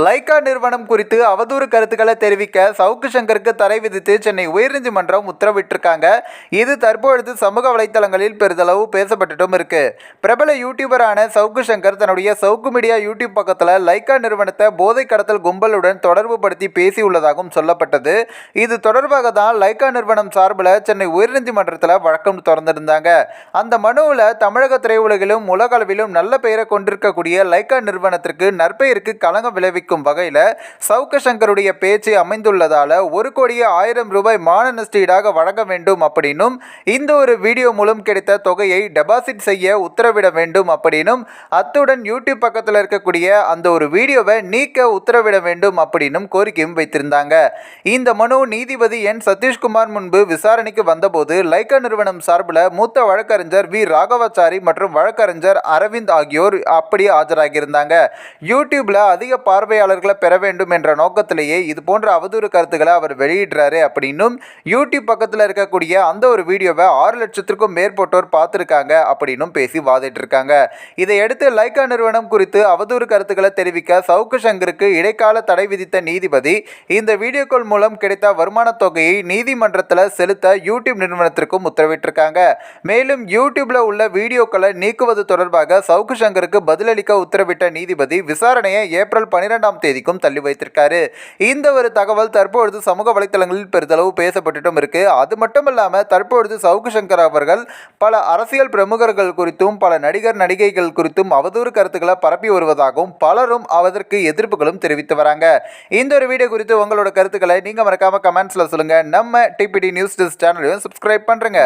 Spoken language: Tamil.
லைகா நிறுவனம் குறித்து அவதூறு கருத்துக்களை தெரிவிக்க சவுக்கு சங்கருக்கு தடை விதித்து சென்னை உயர்நீதிமன்றம் உத்தரவிட்டிருக்காங்க. இது தற்பொழுது சமூக வலைதளங்களில் பெரிதளவு பேசப்பட்டுட்டும் இருக்கு. பிரபல யூடியூபரான சவுக்கு சங்கர் தன்னுடைய சவுக்கு மீடியா யூடியூப் பக்கத்தில் லைகா நிறுவனத்தை போதை கடத்தல் கும்பலுடன் தொடர்பு படுத்தி பேசியுள்ளதாகவும் சொல்லப்பட்டது. இது தொடர்பாக தான் லைகா நிறுவனம் சார்பில் சென்னை உயர்நீதிமன்றத்தில் வழக்கம் தொடர்ந்திருந்தாங்க. அந்த மனுவில் தமிழக திரையுலகிலும் உலகளவிலும் நல்ல பெயரை கொண்டிருக்கக்கூடிய லைகா நிறுவனத்திற்கு நற்பெயருக்கு களங்கம் விளைவிக்கும் வகையில் சவுக்கு சங்கருடைய பேச்சு அமைந்துள்ளதால 1,10,00,000 ரூபாய் மான நஷ்டஈடாக வழங்க வேண்டும் அப்படின்னும், இந்த ஒரு வீடியோ மூலம் கிடைத்த தொகையை டெபாசிட் செய்ய உத்தரவிட வேண்டும் அப்படின்னும், அத்துடன் யூடியூப் பக்கத்தில் இருக்கக்கூடிய அந்த ஒரு வீடியோவை நீக்க உத்தரவிட வேண்டும் அப்படின்னும் கோரிக்கையும் வைத்திருந்தாங்க. இந்த மனு நீதிபதி என் சதீஷ்குமார் முன்பு விசாரணைக்கு வந்தபோது லைகா நிறுவனம் சார்பில் மூத்த வழக்கறிஞர் வி ராகவாச்சாரி மற்றும் வழக்கறிஞர் அரவிந்த் ஆகியோர் அப்படி ஆஜராகியிருந்தாங்க. யூடியூப்ல அதிக பார்வையாளர்களை பெற வேண்டும் என்ற நோக்கத்திலேயே இது போன்ற அவதூறு கருத்துக்களை அவர் வெளியிடுறாரு அப்படின்னும், யூடியூப் பக்கத்தில் இருக்கக்கூடிய அந்த ஒரு வீடியோவை 6 லட்சத்திற்கும் மேற்பட்டோர் பார்த்துருக்காங்க அப்படின்னும் பேசி வாதிட்டு இருக்காங்க. இதையடுத்து லைகா நிறுவனம் குறித்து அவதூறு கருத்துக்களை தெரிவிக்க சவுக்கு சங்கருக்கு இடைக்கால தடை விதித்த நீதிபதி இந்த வீடியோக்கள் மூலம் கிடைத்த வருமான தொகையை நீதிமன்றத்தில் செலுத்த யூடியூப் நிறுவனத்திற்கும் உத்தரவிட்டிருக்காங்க. மேலும் யூடியூப்ல உள்ள வீடியோக்களை நீக்குவது தொடர்பாக சவுக்கு சங்கருக்கு பதிலளிக்க உத்தரவிட்ட நீதிபதி விசாரணையை ஏப்ரல் 12ஆம் தேதிக்கும் தள்ளி வைத்திருக்காரு. இந்த ஒரு தகவல் தற்பொழுது சமூக வலைதளங்களில் பெரிதளவு பேசப்பட்டுட்டும் இருக்கு. அது மட்டும் இல்லாமல் தற்பொழுது சவுக்கு சங்கர் அவர்கள் பல அரசியல் பிரமுகர்கள் குறித்தும் பல நடிகைகள் குறித்தும் அவதூறு கருத்துக்களை பரப்பி வருவதாகவும் பலரும் அதற்கு எதிர்ப்புகளும் தெரிவித்து வராங்க. இந்த ஒரு வீடியோ குறித்து உங்களோட கருத்துக்களை நீங்க மறக்காம கமெண்ட்ஸ்ல சொல்லுங்க. நம்ம டிபிடி நியூஸ் சேனலையும் சப்ஸ்கிரைப் பண்றேங்க.